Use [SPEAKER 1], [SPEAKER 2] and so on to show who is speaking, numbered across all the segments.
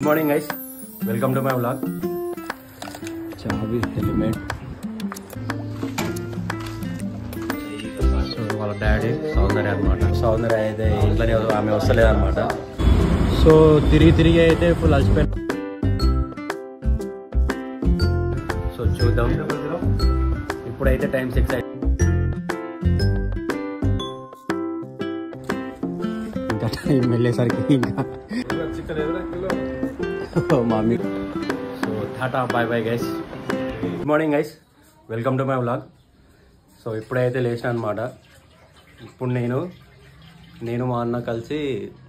[SPEAKER 1] Good morning guys, welcome to my vlog. Chavi helmet. So వాళ్ళ daddy సౌందర్య అనమాట. సౌందర్య అయితే ఇంట్లోనే ఆమె వస్తలేదు అనమాట. సో తిరిగి అయితే ఫుల్ అలసిపోయింది. సో చూద్దాం. ఇప్పుడైతే టైం 6 అయింది. ఇంకా టైం వెళ్ళేసరికి ఇంకా mummy. So tata bye bye guys. Good morning guys, welcome to my vlog. So ఇప్పుడైతే లేచిన అనమాట. ఇప్పుడు నేను మా అన్న కలిసి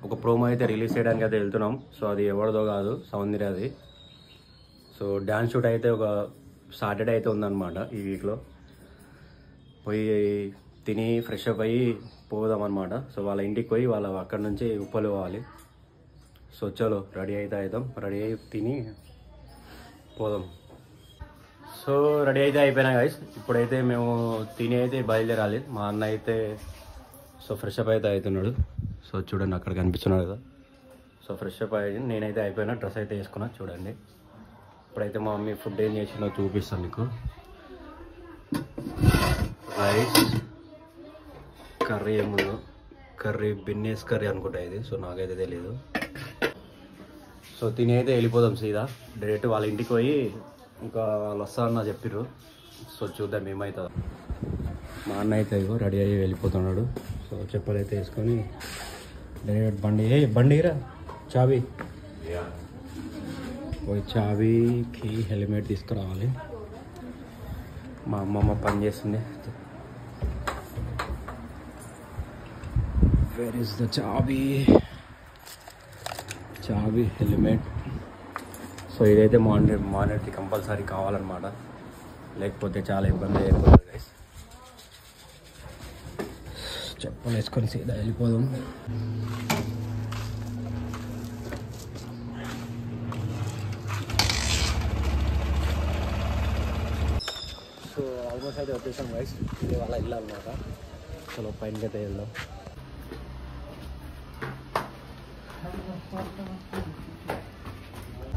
[SPEAKER 1] ఒక ప్రోమో అయితే రిలీజ్ చేయడానికి అయితే వెళ్తున్నాం. సో అది ఎవరిదో కాదు, సౌందర్యది. సో డ్యాన్స్ షూట్ అయితే ఒక సాటర్డే అయితే ఉందన్నమాట ఈ వీక్లో. పోయి తిని ఫ్రెష్ అప్ అయ్యి పోదాం అనమాట. సో వాళ్ళ ఇంటికి పోయి వాళ్ళ అక్కడ నుంచి ఉప్పలు పోవాలి. సో చలో రెడీ అవుతాం, రెడీ అయి తిని పోదాం. సో రెడీ అయితే అయిపోయినా గైస్. ఇప్పుడైతే మేము తిని అయితే బయలుదేరాలి. మా అన్న అయితే సో ఫ్రెష్ అప్ అయితే అవుతున్నాడు. సో చూడండి అక్కడ కనిపిస్తున్నాడు కదా. సో ఫ్రెష్ అప్ అయ్యి నేనైతే అయిపోయినా, డ్రెస్ అయితే వేసుకున్నా చూడండి. ఇప్పుడైతే మా మమ్మీ ఫుడ్ ఏం చేసిందో చూపిస్తాను మీకు. రైస్ కర్రీ ఏముందో, కర్రీ బిన్నెస్ కర్రీ అనుకుంటా ఇది. సో నాకైతే తెలియదు. సో తిని అయితే వెళ్ళిపోదాం సీదా డైరెక్ట్ వాళ్ళ ఇంటికి పోయి. ఇంకా వాళ్ళు వస్తారని చెప్పిర్రు. సో చూద్దాం ఏమవుతుందో. మా అన్న అయితే ఇగో రెడీ అయ్యి వెళ్ళిపోతున్నాడు. సో చెప్పులు అయితే వేసుకొని డైరెక్ట్ బండిరా చాబీ పోయి చాబీకి హెల్మెట్ తీసుకురావాలి. మా అమ్మమ్మ పని చేస్తుంది. వేర్ ఇస్ ద చాబీ హెల్మెట్. సో ఇదైతే మానిటర్కి కంపల్సరీ కావాలన్నమాట, లేకపోతే చాలా ఇబ్బంది అయిపోతుంది గైస్. చెప్పులు వేసుకొని సీదా వెళ్ళిపోదాం. సో ఆల్మోస్ట్ అయితే వచ్చేసాం గైస్. ఇది వాళ్ళ ఇల్లు అన్నమాట. చలో పైనకి అయితే వెళ్దాం.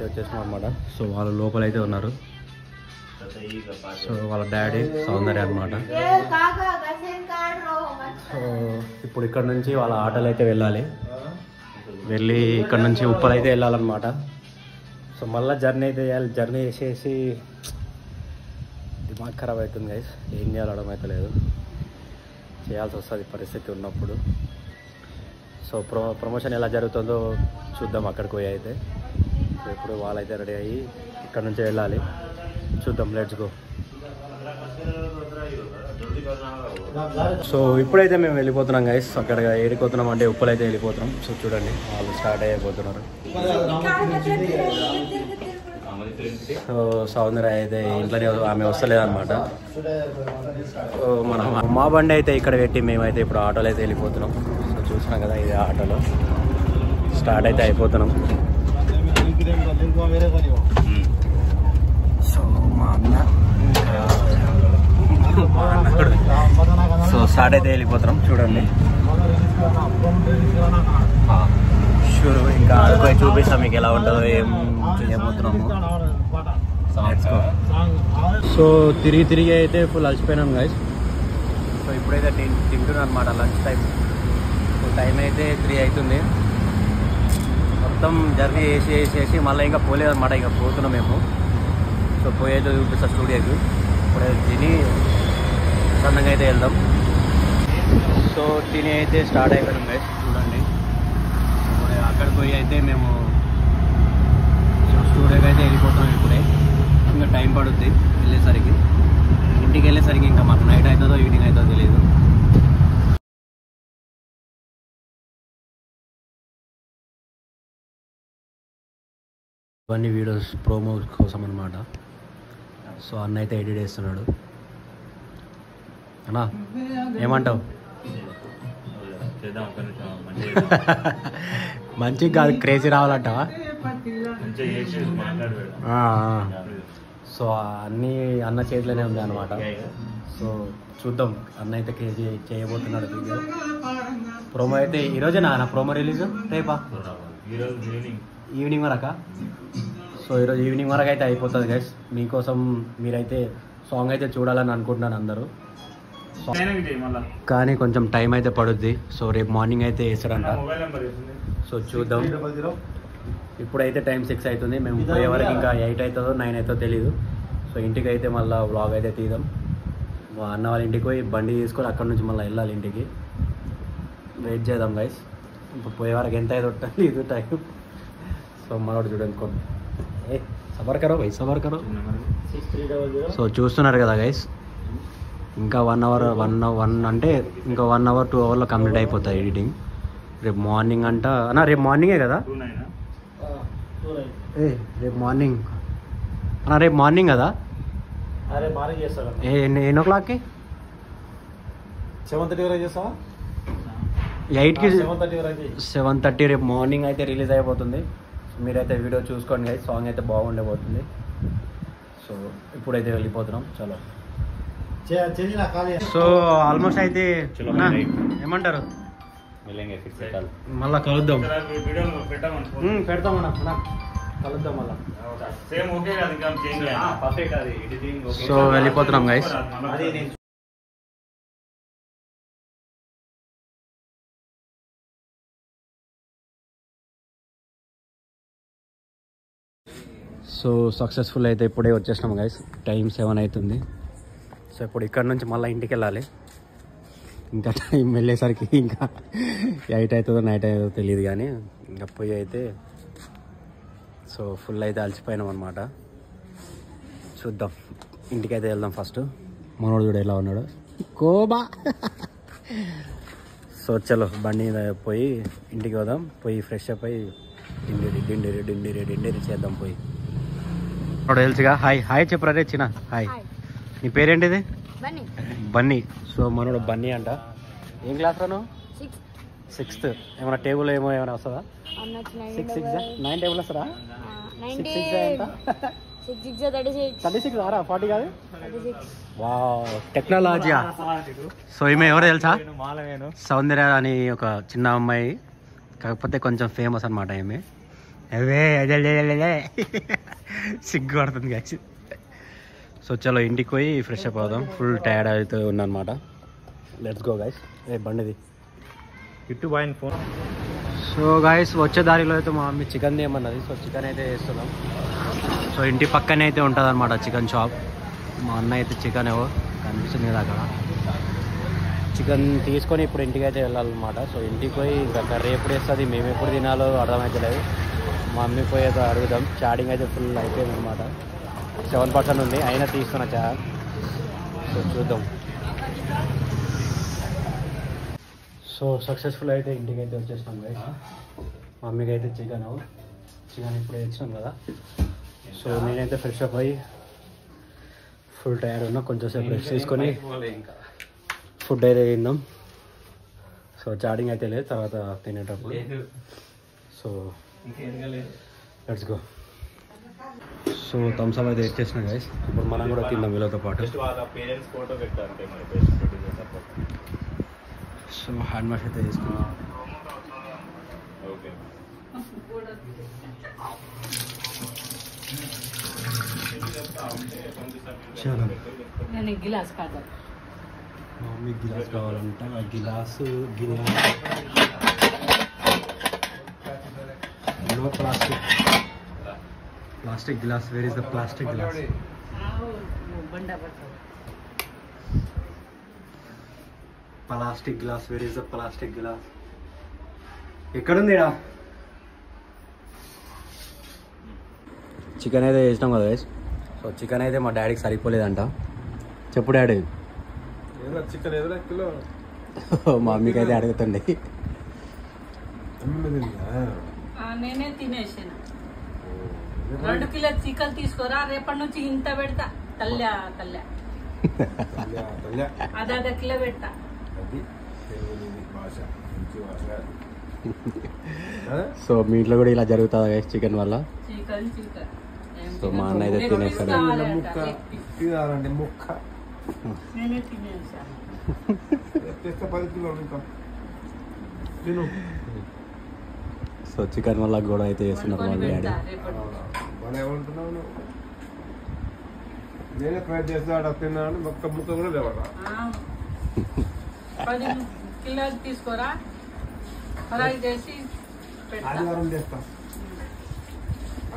[SPEAKER 1] వచ్చేసినాం అనమాట. సో వాళ్ళు లోపల అయితే ఉన్నారు. సో వాళ్ళ డాడీ సౌందర్య అనమాట. సో ఇప్పుడు ఇక్కడ నుంచి వాళ్ళ ఆటోలు అయితే వెళ్ళాలి. వెళ్ళి ఇక్కడ నుంచి ఉప్పలు అయితే వెళ్ళాలన్నమాట. సో మళ్ళీ జర్నీ అయితే చేయాలి. జర్నీ చేసేసి దిమాగ్ ఖరాబ్ అవుతుంది గైస్. ఏం చేయాలో అర్థమవుతలేదు. చేయాల్సి వస్తుంది పరిస్థితి ఉన్నప్పుడు. సో ప్రమోషన్ ఎలా జరుగుతుందో చూద్దాం అక్కడికి పోయి అయితే. సో ఇప్పుడు వాళ్ళైతే రెడీ అయ్యి ఇక్కడ నుంచి వెళ్ళాలి. చూద్దాం, లెట్స్ గో. సో ఇప్పుడైతే మేము వెళ్ళిపోతున్నాం గైస్. అక్కడ ఏడిపోతున్నాం అంటే ఉప్పులు అయితే వెళ్ళిపోతున్నాం. సో చూడండి వాళ్ళు స్టార్ట్ అయిపోతున్నారు. సో సౌందర్య అయితే ఇంట్లోనే ఆమె వస్తలేదు అనమాట. సో మనం మా బండి అయితే ఇక్కడ పెట్టి మేమైతే ఇప్పుడు ఆటోలో అయితే వెళ్ళిపోతున్నాం. సో చూసినాం కదా, ఇది ఆటోలో స్టార్ట్ అయితే అయిపోతున్నాం. సో మా అన్న సో స్టార్ట్ అయితే వెళ్ళిపోతున్నాం చూడండి. షూర్ ఇంకా ఆడుకొని చూపిస్తాం మీకు ఎలా ఉంటుందో, ఏం చేయబోతున్నాము. సో తిరిగి అయితే ఫుల్ అలసిపోయినాం గైస్. సో ఇప్పుడైతే తింటున్నాను అనమాట లంచ్ టైం. సో టైం అయితే 3 అవుతుంది. మొత్తం జర్నీ చేసి మళ్ళీ ఇంకా పోలేదన్నమాట. ఇంకా పోతున్నాం మేము. సో పోయేదో చూపిస్తా స్టూడియోకి. ఇప్పుడే తిని సన్నంగా అయితే వెళ్దాం. సో తిని అయితే స్టార్ట్ అయిపోయినాం గైస్ చూడండి. ఇప్పుడు అక్కడికి పోయి అయితే మేము స్టూడియోకి అయితే వెళ్ళిపోతున్నాం. ఇప్పుడే ఇంకా టైం పడుద్ది వెళ్ళేసరికి. ఇంటికి వెళ్ళేసరికి ఇంకా మాకు నైట్ అవుతుందో ఈవినింగ్ అవుతుందో తెలియదు. ఇవన్నీ వీడియోస్ ప్రోమో కోసం అనమాట. సో అన్న అయితే ఎడిట్ చేస్తున్నాడు. అన్నా ఏమంటావు? మంచిగా కాదు, క్రేజీ రావాలంటావా? సో అన్నీ అన్న చేతిలోనే ఉంది అనమాట. సో చూద్దాం, అన్న అయితే క్రేజీ చేయబోతున్నాడు వీడియో. ప్రోమో అయితే ఈరోజే నా ప్రోమో రిలీజ్ రేపా? ఈవినింగ్ వరకా? సో ఈరోజు ఈవినింగ్ వరకు అయితే అయిపోతుంది గైస్. మీకోసం మీరైతే సాంగ్ అయితే చూడాలని అనుకుంటున్నాను అందరూ. కానీ కొంచెం టైం అయితే పడుద్ది. సో రేపు మార్నింగ్ అయితే వేస్తాడంట. సో చూద్దాం. ఇప్పుడైతే టైం 6 అవుతుంది. మేము పోయే వరకు ఇంకా 8 అవుతుందో 9 అవుతుందో తెలియదు. సో ఇంటికి అయితే మళ్ళీ వ్లాగ్ అయితే తీద్దాం. మా అన్న వాళ్ళ ఇంటికి పోయి బండి తీసుకొని అక్కడ నుంచి మళ్ళీ వెళ్ళాలి ఇంటికి. వెయిట్ చేద్దాం గైస్. ఇప్పుడు పోయే వరకు ఎంత అయితే తెలియదు టైం. సో మనోడు చూడండి ఏ సబర్ కరో భయ్ సబర్ కరో. సో చూస్తున్నారు కదా గైస్, ఇంకా 1 అవర్ 1 అంటే ఇంకా 1 అవర్ 2 అవర్లో కంప్లీట్ అయిపోతుంది ఎడిటింగ్. రేపు మార్నింగ్ అంట అన్న, రేపు మార్నింగే కదా? రేపు మార్నింగ్ అన్న, రేపు మార్నింగ్ కదా? ఎన్ని ఓ క్లాక్కి?
[SPEAKER 2] 7:30 వరకు చేస్తావా?
[SPEAKER 1] 8కి 7:30 రేపు మార్నింగ్ అయితే రిలీజ్ అయిపోతుంది. మీరైతే వీడియో చూసుకోండి గైస్. సాంగ్ అయితే బాగుండబోతుంది. సో ఇప్పుడైతే వెళ్ళిపోతున్నాం. చలో. సో ఆల్మోస్ట్ అయితే ఏమంటారు, మళ్ళా కలుద్దాం. పెడతామన్నా, కలుద్దాం మళ్ళా. సో వెళ్ళిపోతున్నాం గైస్. సో సక్సెస్ఫుల్ అయితే ఇప్పుడే వచ్చేసినాం గైస్. టైం 7 అవుతుంది. సో ఇప్పుడు ఇక్కడ నుంచి మళ్ళీ ఇంటికి వెళ్ళాలి. ఇంకా టైం వెళ్ళేసరికి ఇంకా 8 అవుతుందో 9 అవుతుందో తెలియదు. కానీ ఇంకా పోయి అయితే సో ఫుల్ అయితే అలసిపోయినాం అనమాట. చూద్దాం, ఇంటికి అయితే వెళ్దాం. ఫస్ట్ మనోడు చూడ ఎలా ఉన్నాడు, కోబా. సో చలో బండి మీద పోయి ఇంటికి పోదాం. పోయి ఫ్రెష్ అప్ అయ్యి డిండిరి చేద్దాం. పోయి తెలుసుగా. హాయ్ హాయ్ చెప్పరా రే చిన్న. హాయ్, నీ పేరేంటిది? బన్నీ. సో మనోడు బన్నీ అంట. ఏం క్లాస్ రా నువ్వు? 6th. ఏమైనా టేబుల్ ఏమైనా వస్తుందా? 6 6 9 టేబుల్ వస్తుందా? 6 6 ఎంత? 36 ఆరా 40 కాదు? Wow, technology. సో ఈమె ఎవరు తెలుసా? సౌందర్య అని ఒక చిన్న అమ్మాయి, కాకపోతే కొంచెం ఫేమస్ అనమాట. ఈమె అవే సిగ్గు పడుతుంది కాచి. సో చలో ఇంటికి పోయి ఫ్రెష్ అప్ అవుదాం. ఫుల్ టైర్డ్ అయితే ఉందన్నమాట. Let's go guys. బండిది ఇటు బాయ్ ఫోన్. సో గైస్ వచ్చే దారిలో అయితే మా మమ్మీ చికెన్ తీయమన్నది. సో చికెన్ అయితే వేస్తున్నాం. సో ఇంటి పక్కనే అయితే ఉంటుంది అనమాట చికెన్ షాప్. మా అన్న అయితే చికెన్ ఏవో కనిపిస్తుంది కదా అక్కడ. చికెన్ తీసుకొని ఇప్పుడు ఇంటికి అయితే వెళ్ళాలన్నమాట. సో ఇంటికి పోయి ఇంకా కర్రీ ఎప్పుడు వేస్తుంది, మేము ఎప్పుడు తినాలో అర్థమవుతలేదు. మా మమ్మీ పోయి అయితే అడుగుదాం. చాటింగ్ అయితే ఫుల్ అయిపోయింది అనమాట. 7% ఉంది, అయినా తీసుకున్న చాట్. సో చూద్దాం. సో సక్సెస్ఫుల్ అయితే ఇంటికి అయితే వచ్చేసినాం గైస్. మమ్మీకి అయితే చికెన్ ఇప్పుడు తెచ్చినాం కదా. సో నేనైతే ఫ్రెష్ అప్ అయ్యి ఫుల్ టైర్డ్ ఉన్నా. కొంచెంసేపు రెస్ట్ తీసుకొని ఫుడ్ అయితే తిందాం. సో చాటింగ్ అయితే లేదు తర్వాత తినేటప్పుడు. So let's go. So Thums Up అయితే ఇచ్చేసినాం గైస్. ఇప్పుడు మనం కూడా తిందాం వీళ్ళతో పాటు. సో హ్యాండ్ వాష్ అయితే తీసుకున్నాం.
[SPEAKER 3] నేను గిలాస్ కాదు,
[SPEAKER 1] మమ్మీ గిలాస్ కావాలంట. గిలాసు no plastic glass. Where is the plastic glass? Plastic glass. Where is the plastic glass? ఎక్కడుంది? చికెన్ అయితే వేసినాం కదా గైస్. సో చికెన్ అయితే మా డాడీకి సరిపోలేదంట. చెప్పు డాడీ.
[SPEAKER 2] చికెన్ కిలో
[SPEAKER 1] మా మమ్మీకి అయితే అడుగుతుండే.
[SPEAKER 3] నేనే తినేసాను. 2 కిలో చికెన్ తీసుకోరా, రేపటి నుంచి ఇంత పెడతా. తల్లా అర్ధ కిలో పెడతా.
[SPEAKER 1] సో మీ ఇంట్లో కూడా ఇలా జరుగుతుందా గైస్ చికెన్ వల్ల?
[SPEAKER 3] చికెన్
[SPEAKER 1] సో మా అన్న అయితే తినేస్తాడు.
[SPEAKER 3] నేనే తినేసాను.
[SPEAKER 1] సో చికెన్ వల్ల గొడవ అయితే చేస్తున్నారు
[SPEAKER 3] వండుకొని
[SPEAKER 1] మళ్ళీ
[SPEAKER 3] పెడతా
[SPEAKER 1] డాడీ.
[SPEAKER 3] రేపటి నుంచి.
[SPEAKER 2] మనం ఏమంటున్నావు నువ్వు? నేనే ఫ్రై చేస్తాడు తిన్నాను ఒక్క ముక్క కూడా లేవడా.
[SPEAKER 3] 10 కిలోలు తీసుకోరా, ఫ్రై చేసి పెడతా.
[SPEAKER 2] ఆదివారం చేస్తా.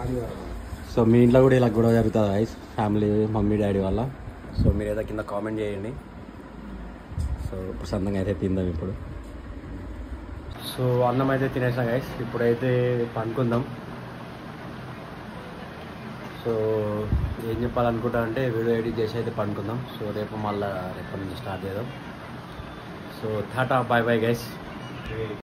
[SPEAKER 2] ఆదివారం
[SPEAKER 1] సో మీ ఇంట్లో కూడా ఇలా గొడవ జరుగుతుంది గైస్, ఫ్యామిలీ మమ్మీ డాడీ వల్ల. సో మీరు ఏదో కింద కామెంట్ చేయండి. సో ప్రశాంతంగా అయితే తిందాం ఇప్పుడు. సో అన్నం అయితే తినేసాం గైస్, ఇప్పుడైతే పండుకుందాం. సో ఏం చెప్పాలనుకుంటా అంటే వీడియో ఎడిట్ చేసి అయితే పండుకుందాం. సో రేపు మళ్ళీ రేపటి నుంచి స్టార్ట్ చేద్దాం. So tata bye bye guys.